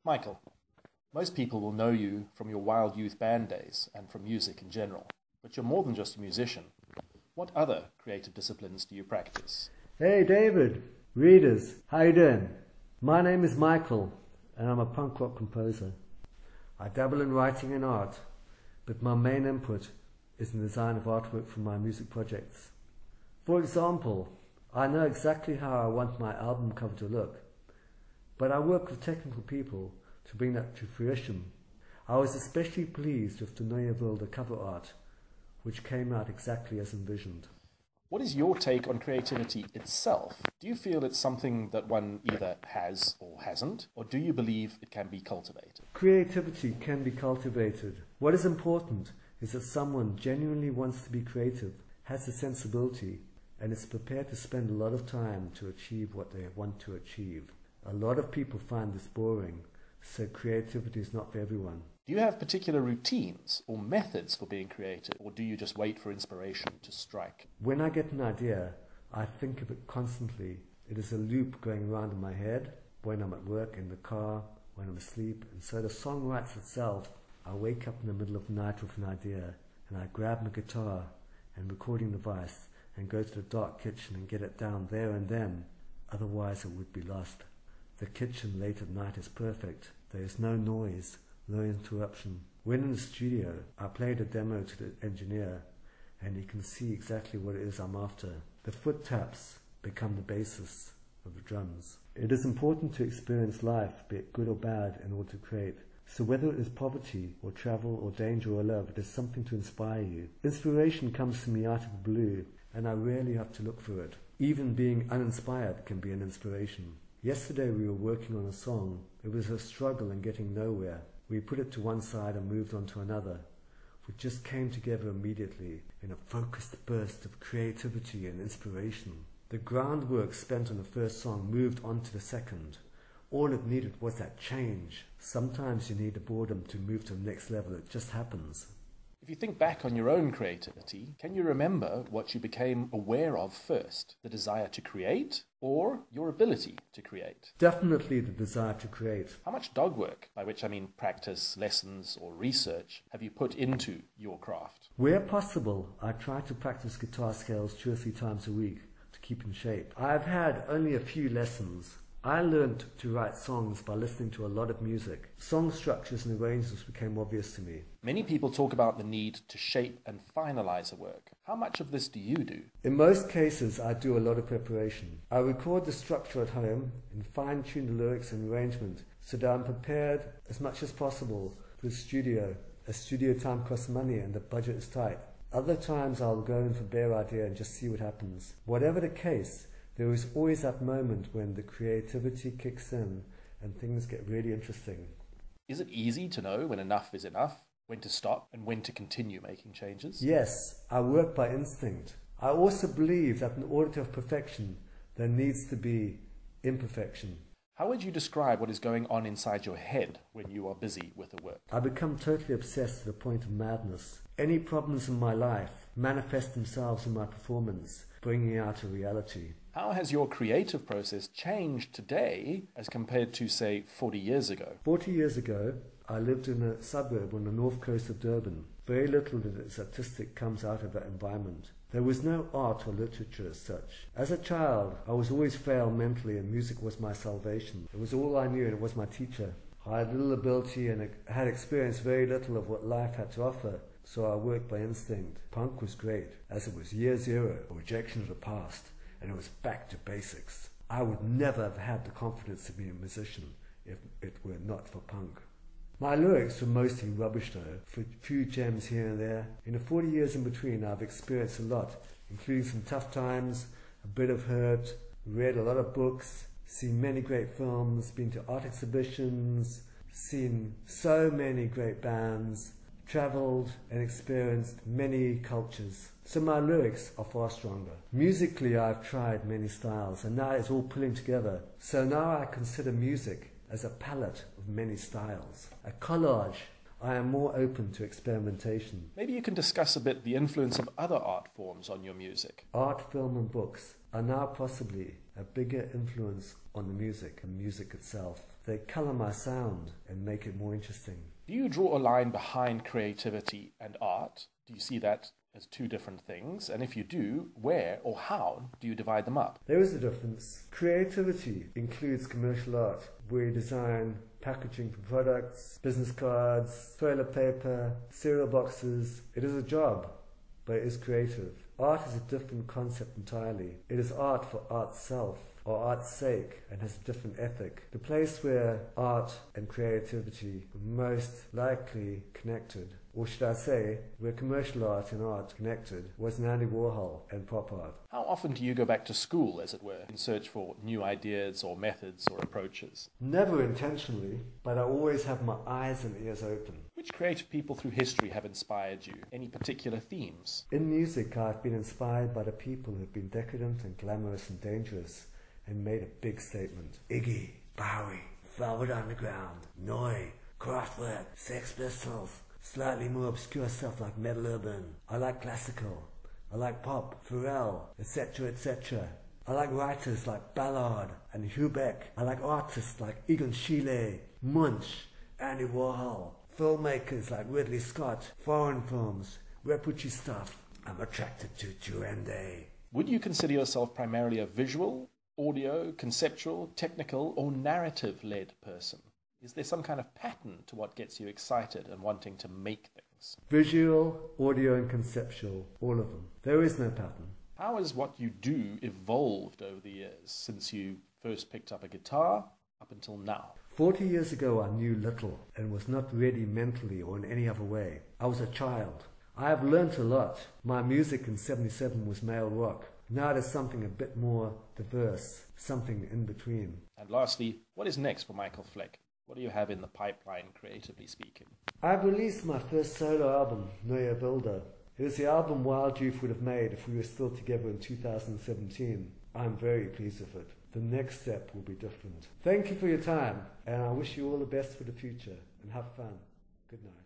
Michael, most people will know you from your wild youth band days and from music in general, but you're more than just a musician. What other creative disciplines do you practice? Hey David, readers, how you doing? My name is Michael and I'm a punk rock composer. I dabble in writing and art, but my main input is in the design of artwork for my music projects. For example, I know exactly how I want my album cover to look, but I work with technical people to bring that to fruition. I was especially pleased with the Neuerwilder cover art, which came out exactly as envisioned. What is your take on creativity itself? Do you feel it's something that one either has or hasn't, or do you believe it can be cultivated? Creativity can be cultivated. What is important is that someone genuinely wants to be creative, has a sensibility, and is prepared to spend a lot of time to achieve what they want to achieve. A lot of people find this boring, so creativity is not for everyone. Do you have particular routines or methods for being creative, or do you just wait for inspiration to strike? When I get an idea, I think of it constantly. It is a loop going around in my head, when I'm at work, in the car, when I'm asleep, and so the song writes itself. I wake up in the middle of the night with an idea, and I grab my guitar and recording device and go to the dark kitchen and get it down there and then, otherwise it would be lost. The kitchen late at night is perfect. There is no noise, no interruption. When in the studio, I played a demo to the engineer and he can see exactly what it is I'm after. The foot taps become the basis of the drums. It is important to experience life, be it good or bad, in order to create. So whether it is poverty or travel or danger or love, it is something to inspire you. Inspiration comes to me out of the blue and I rarely have to look for it. Even being uninspired can be an inspiration. Yesterday we were working on a song. It was a struggle and getting nowhere. We put it to one side and moved on to another. We just came together immediately in a focused burst of creativity and inspiration. The groundwork spent on the first song moved on to the second. All it needed was that change. Sometimes you need the boredom to move to the next level. It just happens. If you think back on your own creativity, can you remember what you became aware of first? The desire to create or your ability to create? Definitely the desire to create. How much dog work, by which I mean practice, lessons or research, have you put into your craft? Where possible, I try to practice guitar scales 2 or 3 times a week to keep in shape. I've had only a few lessons. I learned to write songs by listening to a lot of music. Song structures and arrangements became obvious to me. Many people talk about the need to shape and finalize a work. How much of this do you do? In most cases, I do a lot of preparation. I record the structure at home and fine-tune the lyrics and arrangement so that I'm prepared as much as possible for the studio. As studio time costs money and the budget is tight. Other times I'll go in for bare idea and just see what happens. Whatever the case, there is always that moment when the creativity kicks in and things get really interesting. Is it easy to know when enough is enough, when to stop and when to continue making changes? Yes, I work by instinct. I also believe that in order to have perfection, there needs to be imperfection. How would you describe what is going on inside your head when you are busy with the work? I become totally obsessed to the point of madness. Any problems in my life manifest themselves in my performance, bringing out a reality. How has your creative process changed today as compared to, say, 40 years ago? 40 years ago, I lived in a suburb on the north coast of Durban. Very little that is artistic comes out of that environment. There was no art or literature as such. As a child, I was always frail mentally and music was my salvation. It was all I knew and it was my teacher. I had little ability and had experienced very little of what life had to offer, so I worked by instinct. Punk was great, as it was year zero, a rejection of the past, and it was back to basics. I would never have had the confidence to be a musician if it were not for punk. My lyrics were mostly rubbish though, for a few gems here and there. In the 40 years in between I've experienced a lot, including some tough times, a bit of hurt, read a lot of books, seen many great films, been to art exhibitions, seen so many great bands, travelled and experienced many cultures. So my lyrics are far stronger. Musically I've tried many styles and now it's all pulling together. So now I consider music as a palette of many styles. A collage. I am more open to experimentation. Maybe you can discuss a bit the influence of other art forms on your music. Art, film and books are now possibly a bigger influence on the music and music itself. They colour my sound and make it more interesting. Do you draw a line behind creativity and art? Do you see that as two different things? And if you do, where or how do you divide them up? There is a difference. Creativity includes commercial art, where you design packaging for products, business cards, toilet paper, cereal boxes. It is a job, but it is creative. Art is a different concept entirely. It is art for art's self, or art's sake, and has a different ethic. The place where art and creativity were most likely connected, or should I say, where commercial art and art connected, was in Andy Warhol and pop art. How often do you go back to school, as it were, in search for new ideas or methods or approaches? Never intentionally, but I always have my eyes and ears open. Which creative people through history have inspired you? Any particular themes? In music, I've been inspired by the people who have been decadent and glamorous and dangerous, and made a big statement. Iggy, Bowie, Velvet Underground, Neu, Kraftwerk, Sex Pistols, slightly more obscure stuff like Metal Urban. I like classical. I like pop, Pharrell, etc., etc. I like writers like Ballard and Hubeck. I like artists like Egon Schiele, Munch, Andy Warhol. Filmmakers like Ridley Scott, foreign films, refugee stuff. I'm attracted to Durande. Would you consider yourself primarily a visual, audio, conceptual, technical, or narrative-led person? Is there some kind of pattern to what gets you excited and wanting to make things? Visual, audio, and conceptual, all of them. There is no pattern. How has what you do evolved over the years since you first picked up a guitar up until now? 40 years ago I knew little and was not ready mentally or in any other way. I was a child. I have learnt a lot. My music in '77 was male rock. Now it is something a bit more diverse, something in between. And lastly, what is next for Michael Flek? What do you have in the pipeline, creatively speaking? I've released my first solo album, Neue Bilder. It is the album Wild Youth would have made if we were still together in 2017. I'm very pleased with it. The next step will be different. Thank you for your time, and I wish you all the best for the future, and have fun. Good night.